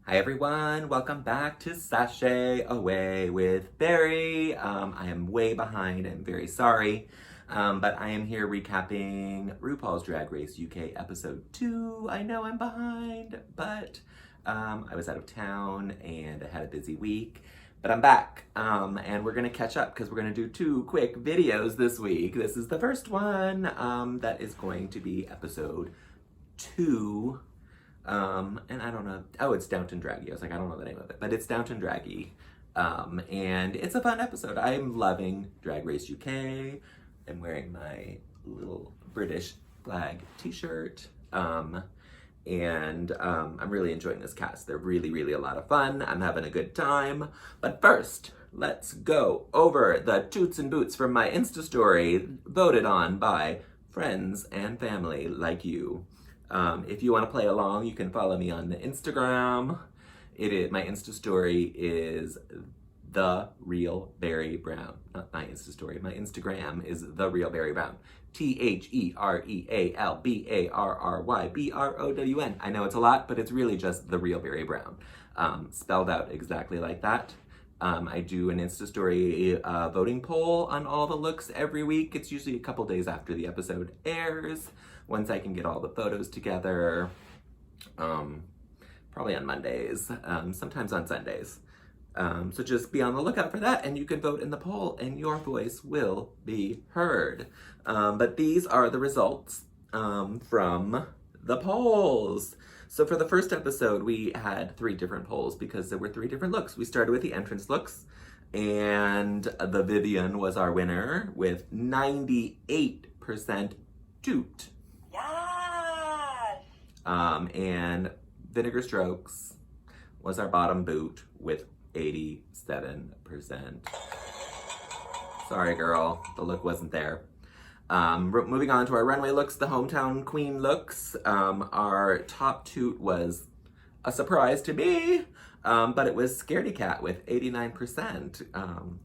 Hi everyone, welcome back to Sashay Away with Barry. I am way behind, I'm very sorry, but I am here recapping RuPaul's Drag Race UK episode 2. I know I'm behind, but I was out of town and I had a busy week, but I'm back, and we're gonna catch up because we're gonna do 2 quick videos this week. This is the first one, that is going to be episode 2. And I don't know. Oh, it's Downton Draggy. I was like, I don't know the name of it, but it's Downton Draggy. And it's a fun episode. I'm loving Drag Race UK. I'm wearing my little British flag t-shirt. I'm really enjoying this cast. They're really a lot of fun. I'm having a good time. But first, let's go over the toots and boots from my Insta story voted on by friends and family like you. If you want to play along, you can follow me on the Instagram. My Insta story is The Real Barry Brown. Not my Insta story. My Instagram is The Real Barry Brown. TheRealBarryBrown. I know it's a lot, but it's really just The Real Barry Brown. Spelled out exactly like that. I do an Insta story voting poll on all the looks every week. It's usually a couple days after the episode airs, once I can get all the photos together. Probably on Mondays, sometimes on Sundays. So just be on the lookout for that, and you can vote in the poll, and your voice will be heard. But these are the results from the polls. So for the first episode, we had 3 different polls because there were 3 different looks. We started with the entrance looks, and the Vivian was our winner with 98% toot. Yes! And Vinegar Strokes was our bottom boot with 87%. Sorry, girl, the look wasn't there. Moving on to our runway looks, the hometown queen looks. Our top toot was a surprise to me, but it was Scaredy Cat with 89%.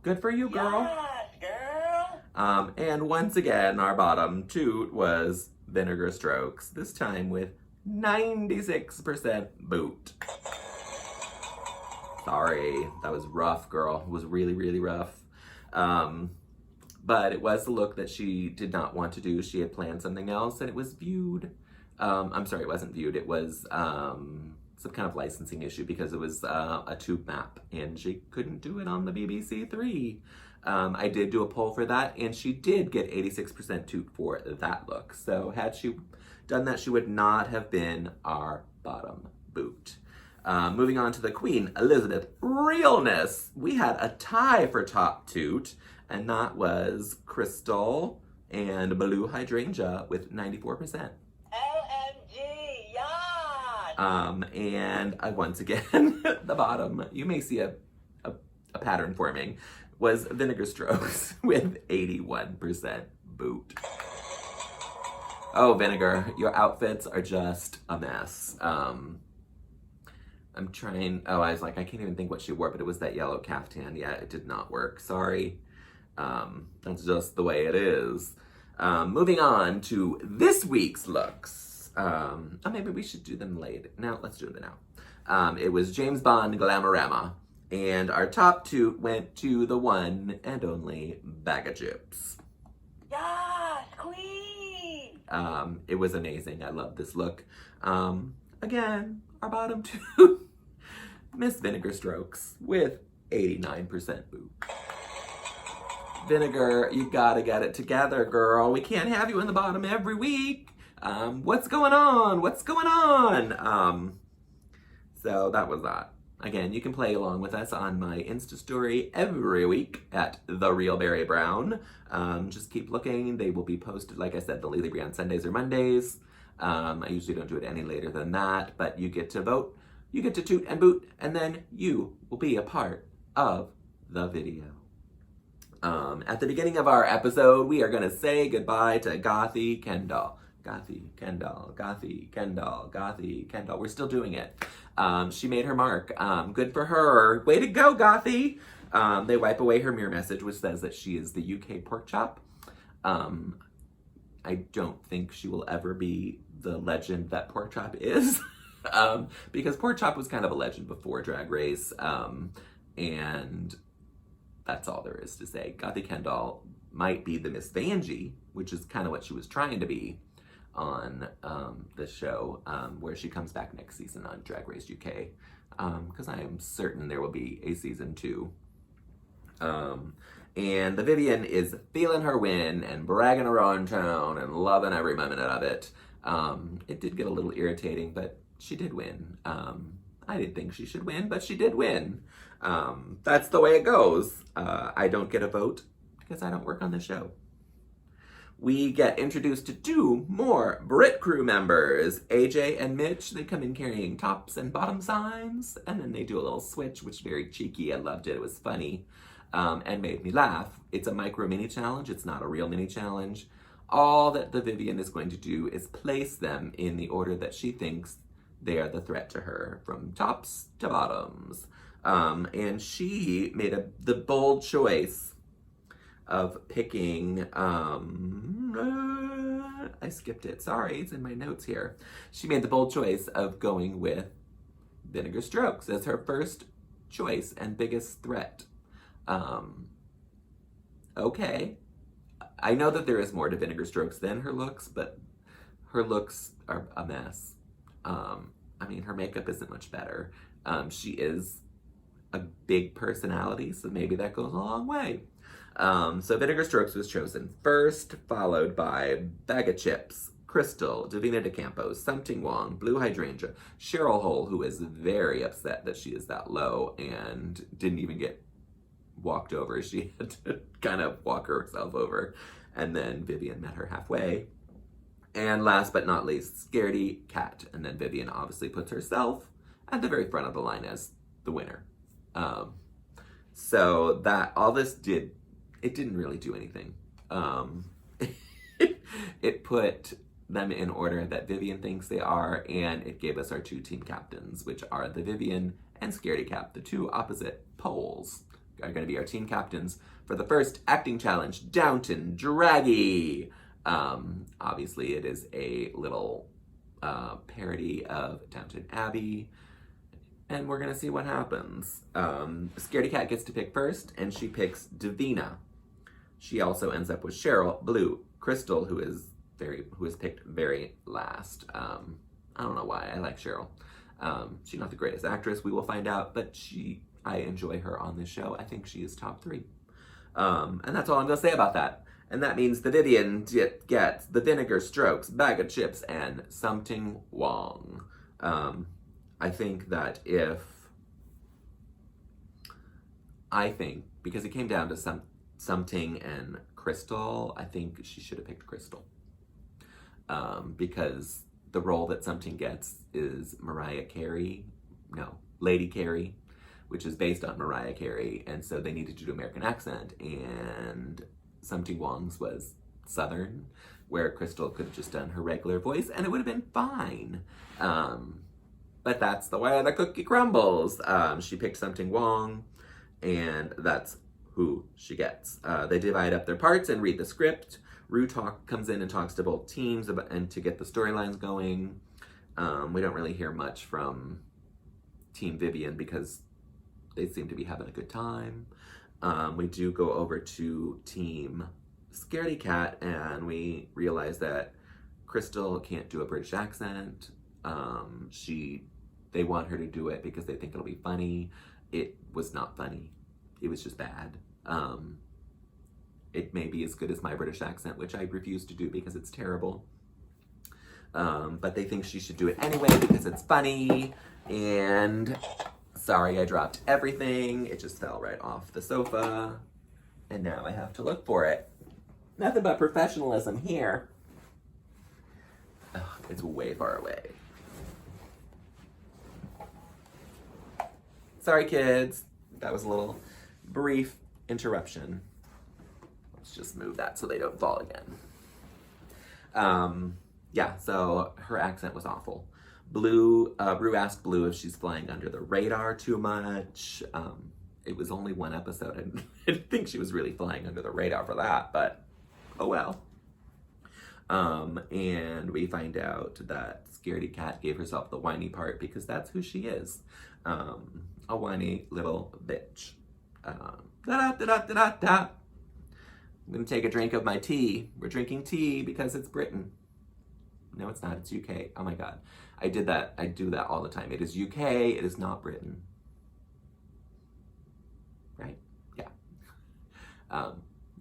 Good for you, girl. Yes, girl! And once again, our bottom toot was Vinegar Strokes, this time with 96% boot. Sorry, that was rough, girl. It was really rough. But it was the look that she did not want to do. She had planned something else, and it was viewed. I'm sorry, it wasn't viewed. It was some kind of licensing issue because it was a tube map, and she couldn't do it on the BBC 3. I did do a poll for that, and she did get 86% toot for that look. So had she done that, she would not have been our bottom boot. Moving on to the Queen Elizabeth Realness. We had a tie for top toot, and that was Crystal and Blue Hydrangea with 94%. OMG, yes! And once again, the bottom, you may see a pattern forming, was Vinegar Strokes with 81% boot. Oh, Vinegar, your outfits are just a mess. I'm trying, I was like, I can't even think what she wore, but it was that yellow caftan. Yeah, it did not work, sorry. That's just the way it is. Moving on to this week's looks. Maybe we should do them later. Now, let's do them now. It was James Bond Glamorama, and our top toot went to the one and only Bag of Chips. Yes, queen! It was amazing. I love this look. Again, our bottom toot, Miss Vinegar Strokes with 89% boot. Vinegar, you gotta get it together, girl. We can't have you in the bottom every week. What's going on? What's going on? So that was that. Again, you can play along with us on my Insta story every week at The Real Barry Brown. Just keep looking. They will be posted, like I said, they'll either be on Sundays or Mondays. I usually don't do it any later than that, but you get to vote, you get to toot and boot, and then you will be a part of the video. At the beginning of our episode, we are going to say goodbye to Gothy Kendall. Gothy Kendall, Gothy Kendall, Gothy Kendall. We're still doing it. She made her mark. Good for her. Way to go, Gothy. They wipe away her mirror message, which says that she is the UK pork chop. I don't think she will ever be the legend that pork chop is. Because Pork Chop was kind of a legend before Drag Race, and that's all there is to say. Gothy Kendall might be the Miss Vanjie, which is kind of what she was trying to be on this show, where she comes back next season on Drag Race UK, because I am certain there will be a season 2. And the Vivian is feeling her win and bragging around town and loving every minute of it. It did get a little irritating, but she did win. I didn't think she should win, but she did win. That's the way it goes. I don't get a vote because I don't work on the show. We get introduced to 2 more Brit crew members, AJ and Mitch. They come in carrying tops and bottom signs, and then they do a little switch, which is very cheeky. I loved it. It was funny. And made me laugh. It's a micro mini challenge. It's not a real mini challenge. All that the Vivian is going to do is place them in the order that she thinks they are the threat to her, from tops to bottoms. And she made the bold choice of picking, I skipped it. Sorry, it's in my notes here. She made the bold choice of going with Vinegar Strokes as her first choice and biggest threat. Okay. I know that there is more to Vinegar Strokes than her looks, but her looks are a mess. I mean, her makeup isn't much better. She is a big personality, so maybe that goes a long way. So Vinegar Strokes was chosen first, followed by Bag of Chips, Crystal, Davina De Campos, Something Wong, Blue Hydrangea, Cheryl Hole, who is very upset that she is that low and didn't even get walked over. She had to kind of walk herself over. And then Vivian met her halfway. And last but not least, Scaredy Cat. And then Vivian obviously puts herself at the very front of the line as the winner. So that all this did, it didn't really do anything. It put them in order that Vivian thinks they are, and it gave us our 2 team captains, which are the Vivian and Scaredy Cat, the 2 opposite poles. Are going to be our team captains for the first acting challenge, Downton, Draggy. Obviously, it is a little parody of Downton Abbey, and we're going to see what happens. Scaredy Cat gets to pick first, and she picks Davina. She also ends up with Cheryl, Blue, Crystal, who is picked very last. I don't know why. I like Cheryl. She's not the greatest actress, we will find out, but I enjoy her on this show. I think she is top 3. And that's all I'm going to say about that. And that means the Vivian gets the Vinegar Strokes, Bag of Chips, and Something Wong. I think that because it came down to Something and Crystal, I think she should have picked Crystal. Because the role that Something gets is Lady Carey, which is based on Mariah Carey, and so they needed to do American accent, and Something Wong's was Southern, where Crystal could have just done her regular voice, and it would have been fine. But that's the way the cookie crumbles. She picked Something Wong, and that's who she gets. They divide up their parts and read the script. Rue comes in and talks to both teams and to get the storylines going. We don't really hear much from Team Vivian because they seem to be having a good time. We do go over to Team Scaredy Cat, and we realize that Crystal can't do a British accent. They want her to do it because they think it'll be funny. It was not funny. It was just bad. It may be as good as my British accent, which I refuse to do because it's terrible. But they think she should do it anyway because it's funny. And sorry, I dropped everything. It just fell right off the sofa. And now I have to look for it. Nothing but professionalism here. Ugh, it's way far away. Sorry, kids. That was a little brief interruption. Let's just move that so they don't fall again. Yeah, so her accent was awful. Rue asked Blue if she's flying under the radar too much. It was only one episode. I didn't think she was really flying under the radar for that, but oh well. And we find out that Scaredy Cat gave herself the whiny part because that's who she is. A whiny little bitch. Da-da-da-da-da-da. I'm gonna take a drink of my tea. We're drinking tea because it's Britain. No, it's not. It's UK. Oh my God. I did that. I do that all the time. It is UK. It is not Britain. Right? Yeah.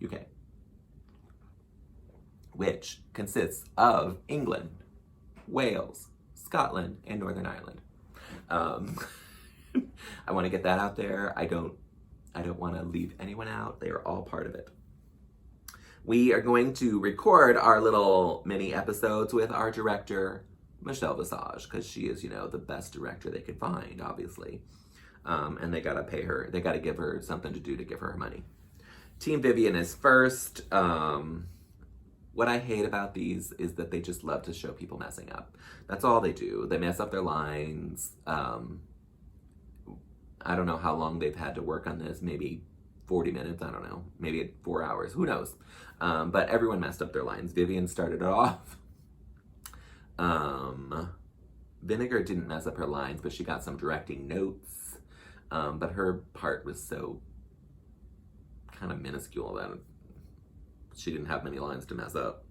UK. Which consists of England, Wales, Scotland, and Northern Ireland. I want to get that out there. I don't want to leave anyone out. They are all part of it. We are going to record our little mini episodes with our director, Michelle Visage, because she is, the best director they could find, obviously. And they gotta pay her, they gotta give her something to do to give her money. Team Vivian is first. What I hate about these is that they just love to show people messing up. That's all they do. They mess up their lines. I don't know how long they've had to work on this. Maybe 40 minutes, I don't know. Maybe 4 hours, who knows? But everyone messed up their lines. Vivian started it off. Vinegar didn't mess up her lines, but she got some directing notes. But her part was so kind of minuscule that she didn't have many lines to mess up.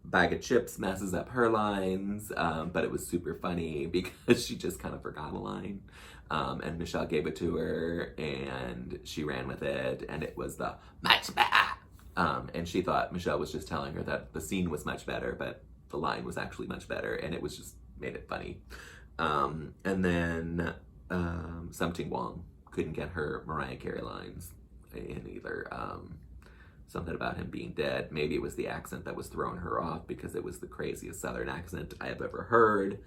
Bag of Chips messes up her lines, but it was super funny because she just kind of forgot a line. And Michelle gave it to her, and she ran with it, and it was the much better. And she thought Michelle was just telling her that the scene was much better, but the line was actually much better, and it was just made it funny. And then Something Wong couldn't get her Mariah Carey lines in either. Something about him being dead. Maybe it was the accent that was throwing her off because it was the craziest Southern accent I have ever heard.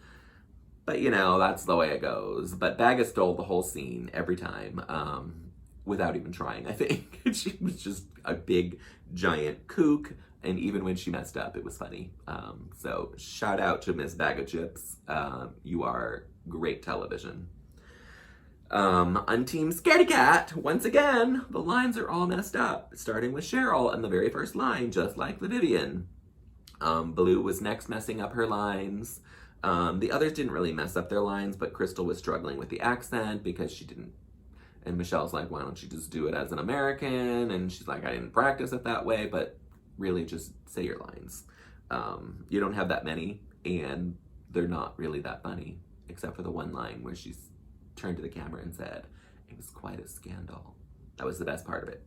But that's the way it goes. But Baga stole the whole scene every time, without even trying, I think. She was just a big, giant kook. And even when she messed up, it was funny. So shout out to Miss Bag of Chips. You are great television. On Team Scaredy Cat, once again, the lines are all messed up, starting with Cheryl in the very first line, just like the Vivian. Blue was next messing up her lines. The others didn't really mess up their lines, but Crystal was struggling with the accent because she didn't. And Michelle's like, why don't you just do it as an American? And she's like, I didn't practice it that way, but really just say your lines. You don't have that many, and they're not really that funny, except for the one line where she's turned to the camera and said, it was quite a scandal. That was the best part of it.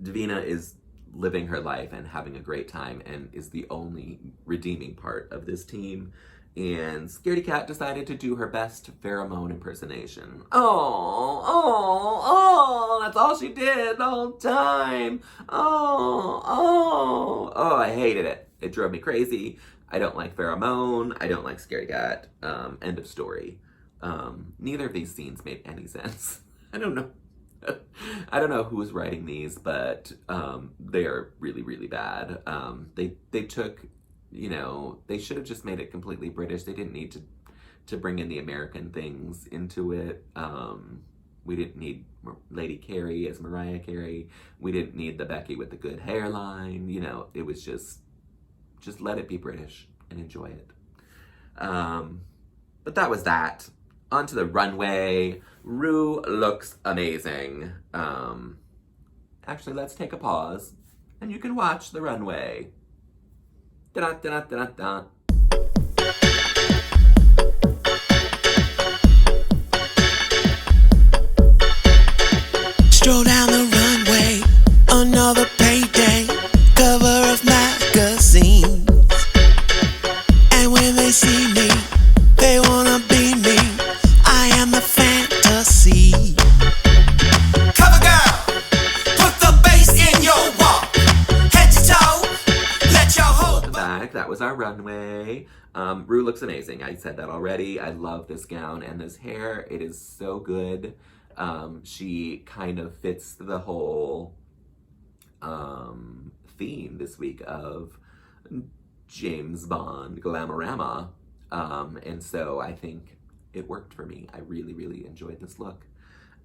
Davina is living her life and having a great time and is the only redeeming part of this team. And Scaredy Cat decided to do her best pheromone impersonation. Oh, that's all she did the whole time. Oh, I hated it. It drove me crazy. I don't like pheromone. I don't like Scaredy Cat. End of story. Neither of these scenes made any sense. I don't know. I don't know who was writing these, but they are really, really bad. They took, they should have just made it completely British. They didn't need to bring in the American things into it. We didn't need Lady Carey as Mariah Carey. We didn't need the Becky with the good hairline. It was just let it be British and enjoy it. But that was that. Onto the runway. Rue looks amazing. Actually, let's take a pause and you can watch the runway. Da-da-da-da-da-da. Stroll down the runway, another payday, cover of magazines. And when they see me, they wanna be me. I am the fantasy. Cover girl, put the bass in your walk. Head to toe, let your whole back. That was our runway. Rue looks amazing. I said that already. I love this gown and this hair. It is so good. She kind of fits the whole theme this week of James Bond Glamorama. And so I think it worked for me. I really, really enjoyed this look.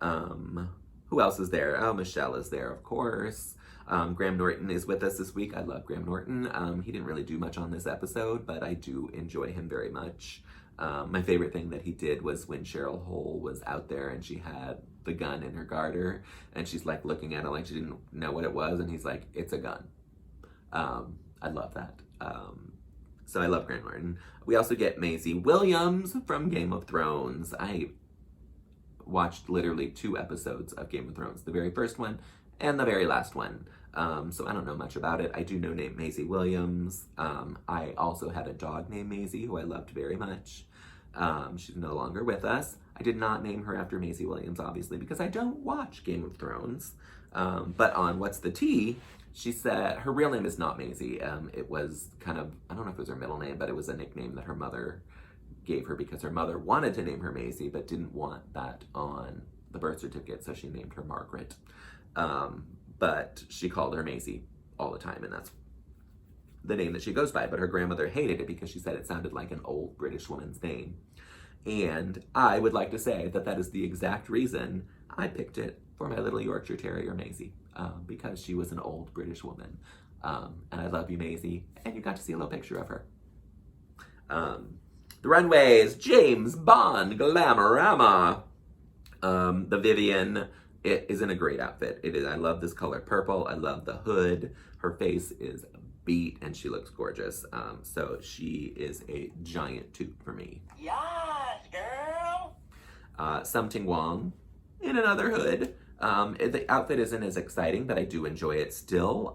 Who else is there? Oh, Michelle is there, of course. Graham Norton is with us this week. I love Graham Norton. He didn't really do much on this episode, but I do enjoy him very much. My favorite thing that he did was when Cheryl Hole was out there and she had the gun in her garter and she's like looking at it like she didn't know what it was, and he's like, it's a gun. I love that. So I love Graham Norton. We also get Maisie Williams from Game of Thrones. I watched literally 2 episodes of Game of Thrones, the very first one and the very last one. So I don't know much about it. I do know named Maisie Williams. I also had a dog named Maisie who I loved very much. She's no longer with us. I did not name her after Maisie Williams, obviously, because I don't watch Game of Thrones. But on What's the Tea, she said her real name is not Maisie. It was kind of, I don't know if it was her middle name, but it was a nickname that her mother gave her because her mother wanted to name her Maisie, but didn't want that on the birth certificate, so she named her Margaret. But she called her Maisie all the time, and that's the name that she goes by. But her grandmother hated it because she said it sounded like an old British woman's name. And I would like to say that that is the exact reason I picked it for my little Yorkshire Terrier, Maisie, because she was an old British woman. And I love you, Maisie. And you got to see a little picture of her. The runways, James Bond Glamorama. The Vivian, it is in a great outfit. It is. I love this color purple. I love the hood. Her face is beat and she looks gorgeous. So she is a giant toot for me. Yes, girl. Something Wong in another hood. The outfit isn't as exciting, but I do enjoy it still.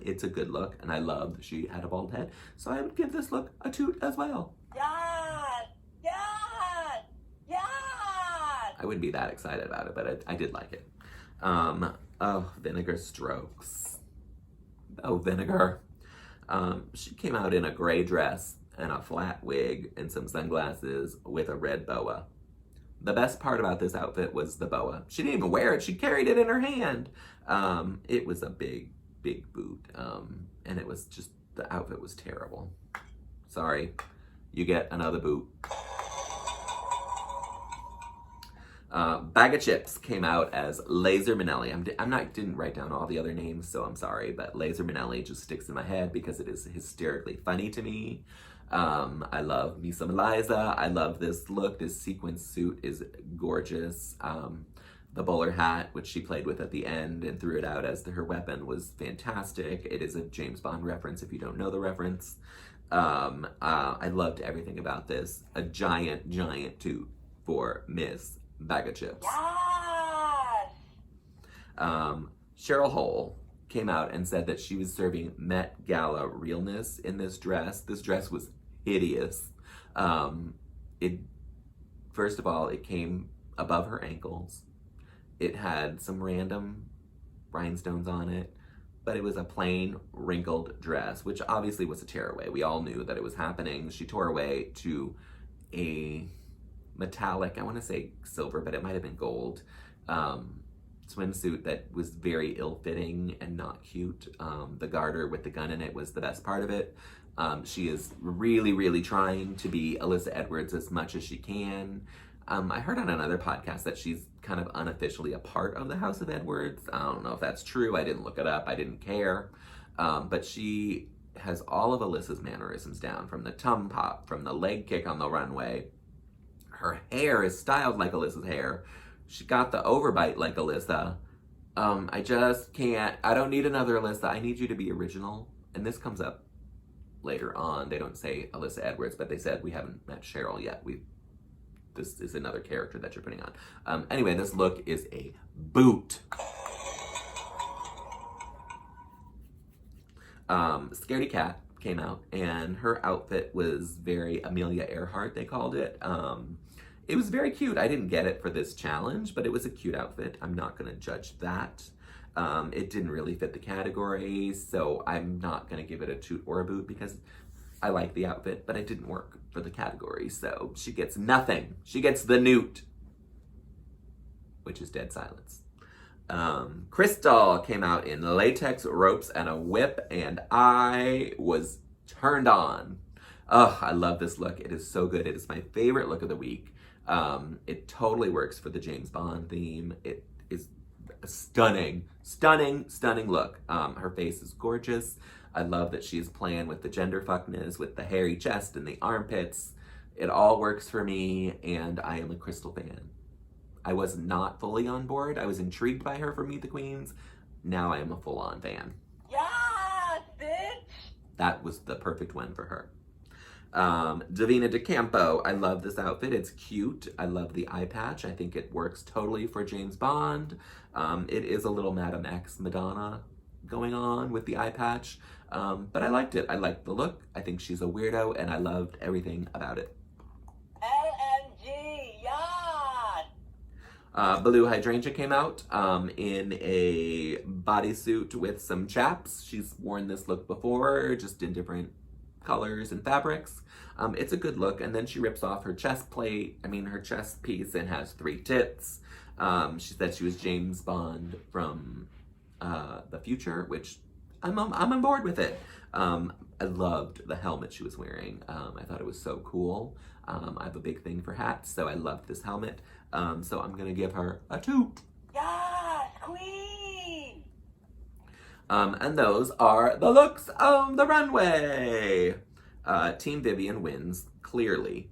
It's a good look, and I love that she had a bald head. So I would give this look a toot as well. Yes, yes, yes. I wouldn't be that excited about it, but I did like it. Oh, Vinegar Strokes. Oh, Vinegar. She came out in a gray dress and a flat wig and some sunglasses with a red boa. The best part about this outfit was the boa. She didn't even wear it. She carried it in her hand. It was a big, big boot. And it was just, the outfit was terrible. Sorry. You get another boot. Bag of Chips came out as Laser Minnelli. Didn't write down all the other names, so I'm sorry, but Laser Minnelli just sticks in my head because it is hysterically funny to me. I love me some Eliza. I love this look. This sequin suit is gorgeous. The bowler hat, which she played with at the end and threw it out as her weapon, was fantastic. It is a James Bond reference if you don't know the reference. I loved everything about this. A giant, giant toot for Miss Bag of Chips. Yes. Cheryl Hole came out and said that she was serving Met Gala realness in this dress. This dress was hideous. First of all, it came above her ankles. It had some random rhinestones on it, but it was a plain wrinkled dress, which obviously was a tearaway. We all knew that it was happening. She tore away to a metallic, I want to say silver, but it might have been gold, swimsuit that was very ill-fitting and not cute. The garter with the gun in it was the best part of it. She is really, really trying to be Alyssa Edwards as much as she can. I heard on another podcast that she's kind of unofficially a part of the House of Edwards. I don't know if that's true. I didn't look it up. I didn't care. But she has all of Alyssa's mannerisms down, from the tum pop, from the leg kick on the runway. Her hair is styled like Alyssa's hair. She got the overbite like Alyssa. I just can't. I don't need another Alyssa. I need you to be original. And this comes up later on. They don't say Alyssa Edwards, but they said we haven't met Cheryl yet. This is another character that you're putting on. Anyway, this look is a boot. Scaredy Cat came out, and her outfit was very Amelia Earhart, they called it. It was very cute. I didn't get it for this challenge, but it was a cute outfit. I'm not going to judge that. It didn't really fit the category, so I'm not going to give it a toot or a boot because I like the outfit, but it didn't work for the category, so she gets nothing. She gets the newt, which is dead silence. Crystal came out in latex ropes and a whip, and I was turned on. Oh, I love this look. It is so good. It is my favorite look of the week. It totally works for the James Bond theme. It is stunning, stunning, stunning look. Her face is gorgeous. I love that she's playing with the gender fuckness, with the hairy chest and the armpits. It all works for me, and I am a Crystal fan. I was not fully on board. I was intrigued by her for Meet the Queens. Now I am a full-on fan. Yes, bitch! That was the perfect one for her. Davina DeCampo, I love this outfit. It's cute. I love the eye patch. I think it works totally for James Bond. It is a little Madame X Madonna going on with the eye patch, but I liked it. I liked the look. I think she's a weirdo, and I loved everything about it. LMG, yes! Blue Hydrangea came out in a bodysuit with some chaps. She's worn this look before, just in different colors and fabrics. It's a good look, and then she rips off her chest plate, her chest piece, and has 3 tits. She said she was James Bond from the future, which I'm on board with it. I loved the helmet she was wearing. I thought it was so cool. I have a big thing for hats, so I loved this helmet. So I'm gonna give her a 2. Yes, queen! And those are the looks of the runway. Team Vivian wins, clearly.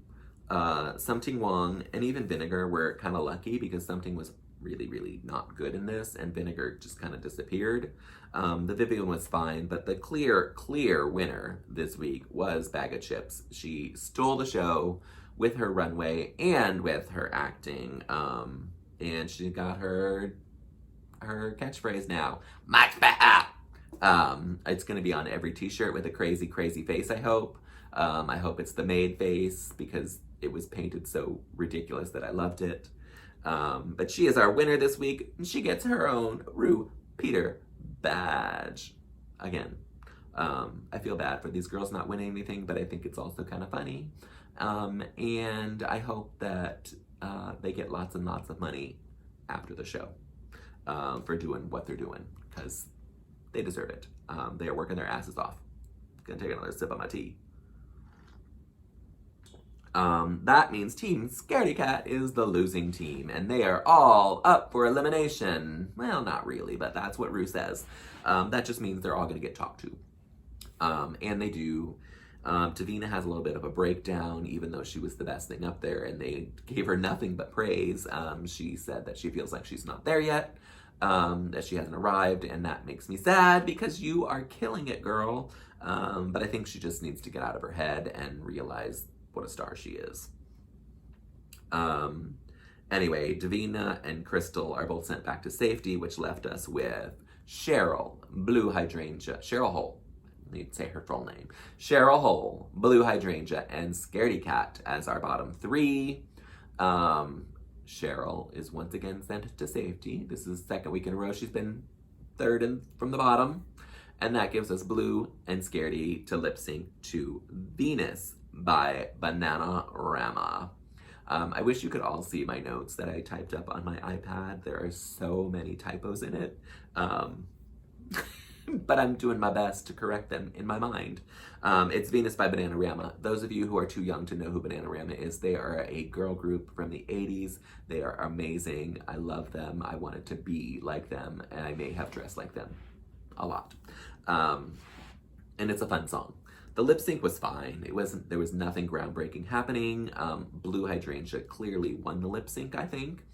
Something Wong and even Vinegar were kind of lucky because Something was really, really not good in this, and Vinegar just kind of disappeared. The Vivian was fine, but the clear winner this week was Bag of Chips. She stole the show with her runway and with her acting, and she got her catchphrase now, much better. It's going to be on every t-shirt with a crazy, crazy face, I hope. I hope it's the maid face because it was painted so ridiculous that I loved it. But she is our winner this week, and she gets her own Rue Peter badge. Again, I feel bad for these girls not winning anything, but I think it's also kind of funny. And I hope that they get lots and lots of money after the show for doing what they're doing, because they deserve it. They are working their asses off. Gonna take another sip of my tea. That means Team Scaredy Cat is the losing team, and they are all up for elimination. Well, not really, but that's what Rue says. That just means they're all going to get talked to. And they do. Davina has a little bit of a breakdown, even though she was the best thing up there, and they gave her nothing but praise. She said that she feels like she's not there yet, that she hasn't arrived, and that makes me sad because you are killing it, girl. But I think she just needs to get out of her head and realize what a star she is. Anyway, Davina and Crystal are both sent back to safety, which left us with Cheryl, Blue Hydrangea, Cheryl Hole, I need to say her full name, Cheryl Hole, Blue Hydrangea, and Scaredy Cat as our bottom 3. Cheryl is once again sent to safety. This is the second week in a row she's been third from the bottom. And that gives us Blue and Scaredy to lip sync to Venus by Bananarama. I wish you could all see my notes that I typed up on my iPad. There are so many typos in it. But I'm doing my best to correct them in my mind. It's Venus by Bananarama. Those of you who are too young to know who Bananarama is, they are a girl group from the 80s. They are amazing. I love them. I wanted to be like them, and I may have dressed like them a lot. And it's a fun song. The lip sync was fine. There was nothing groundbreaking happening. Blue Hydrangea clearly won the lip sync, I think.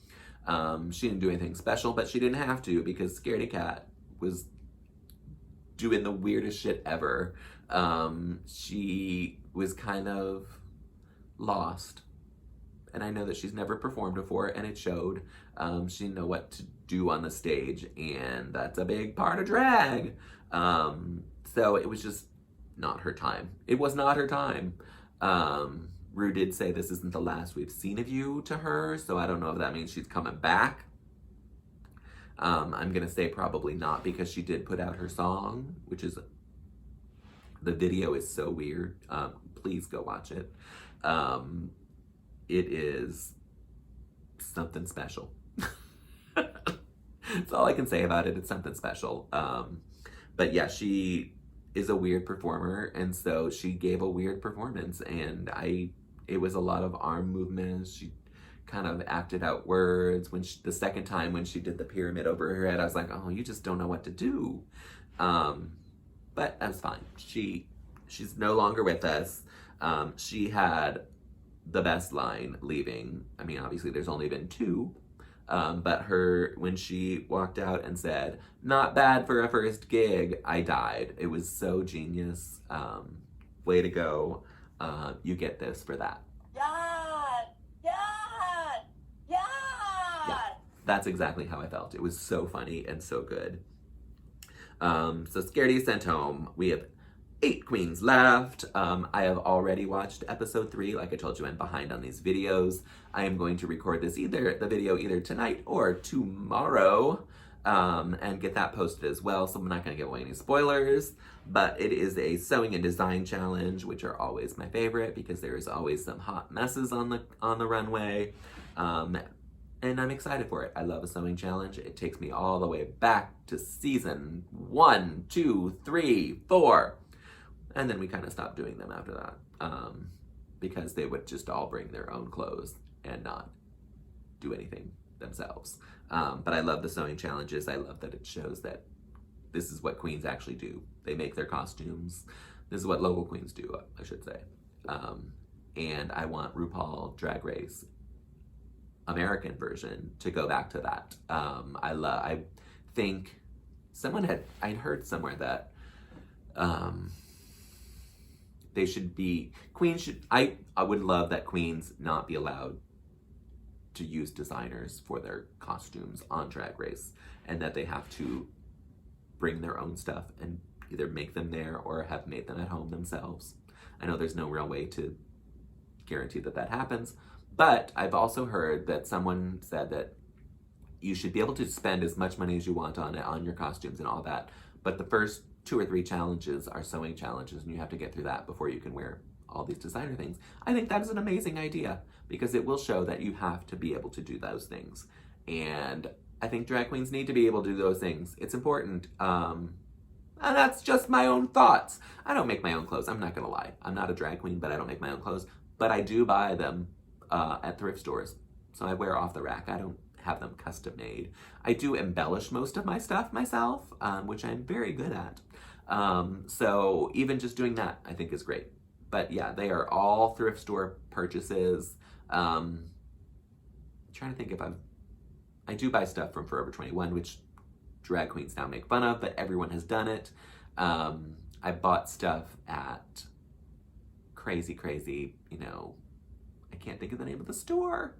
She didn't do anything special, but she didn't have to because Scaredy Cat was doing the weirdest shit ever. She was kind of lost. And I know that she's never performed before, and it showed. She didn't know what to do on the stage, and that's a big part of drag. So it was just not her time. It was not her time. Rue did say this isn't the last we've seen of you to her, so I don't know if that means she's coming back. I'm gonna say probably not, because she did put out her song, which is, the video is so weird. Please go watch it. It is something special. That's all I can say about it. It's something special. But yeah, she is a weird performer, and so she gave a weird performance, and it was a lot of arm movements. She kind of acted out words. The second time when she did the pyramid over her head, I was like, oh, you just don't know what to do. But that's fine. She's no longer with us. She had the best line leaving. I mean, obviously there's only been 2. But when she walked out and said, "Not bad for a first gig," I died. It was so genius. Way to go. You get this for that. Yes! Yes! Yes! Yeah, that's exactly how I felt. It was so funny and so good. So Scaredy sent home. We have 8 queens left. I have already watched episode 3. Like I told you, I'm behind on these videos. I am going to record the video either tonight or tomorrow, and get that posted as well. So I'm not going to give away any spoilers, but it is a sewing and design challenge, which are always my favorite because there is always some hot messes on the runway. And I'm excited for it. I love a sewing challenge. It takes me all the way back to season 1, 2, 3, 4. And then we kind of stopped doing them after that, because they would just all bring their own clothes and not do anything themselves. But I love the sewing challenges. I love that it shows that this is what queens actually do. They make their costumes. This is what local queens do, I should say. And I want RuPaul Drag Race American version to go back to that. I think I'd heard somewhere that I would love that queens not be allowed to use designers for their costumes on Drag Race, and that they have to bring their own stuff and either make them there or have made them at home themselves. I know there's no real way to guarantee that happens, but I've also heard that someone said that you should be able to spend as much money as you want on your costumes and all that, but the first 2 or 3 challenges are sewing challenges, and you have to get through that before you can wear all these designer things. I think that is an amazing idea because it will show that you have to be able to do those things. And I think drag queens need to be able to do those things. It's important. And that's just my own thoughts. I don't make my own clothes. I'm not gonna lie. I'm not a drag queen, but I don't make my own clothes. But I do buy them at thrift stores. So I wear off the rack. I don't have them custom made. I do embellish most of my stuff myself, which I'm very good at. So even just doing that, I think is great. But yeah, they are all thrift store purchases. I'm trying to think if I do buy stuff from Forever 21, which drag queens now make fun of, but everyone has done it. I bought stuff at crazy, I can't think of the name of the store.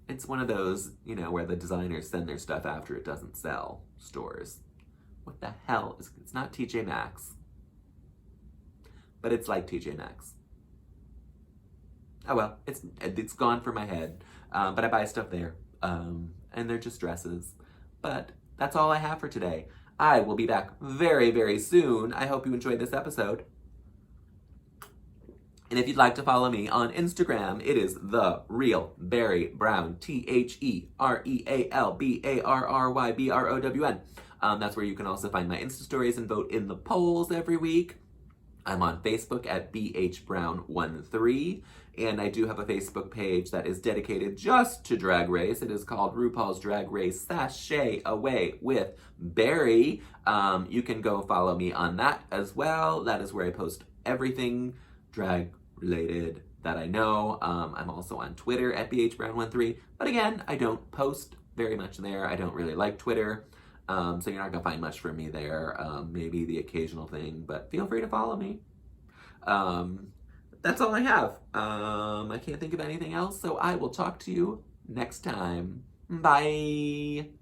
It's one of those, where the designers send their stuff after it doesn't sell stores. What the hell? It's not TJ Maxx. But it's like TJ Maxx. Oh well, it's gone from my head. But I buy stuff there. And they're just dresses. But that's all I have for today. I will be back very, very soon. I hope you enjoyed this episode. And if you'd like to follow me on Instagram, it is The Real Barry Brown, TheRealBarryBrown. That's where you can also find my Insta stories and vote in the polls every week. I'm on Facebook at BHBrown13, and I do have a Facebook page that is dedicated just to Drag Race. It is called RuPaul's Drag Race Sashay Away with Barry. You can go follow me on that as well. That is where I post everything drag related that I know. I'm also on Twitter at BHBrown13, but again, I don't post very much there. I don't really like Twitter. So you're not gonna find much from me there. Maybe the occasional thing, but feel free to follow me. That's all I have. I can't think of anything else, so I will talk to you next time. Bye.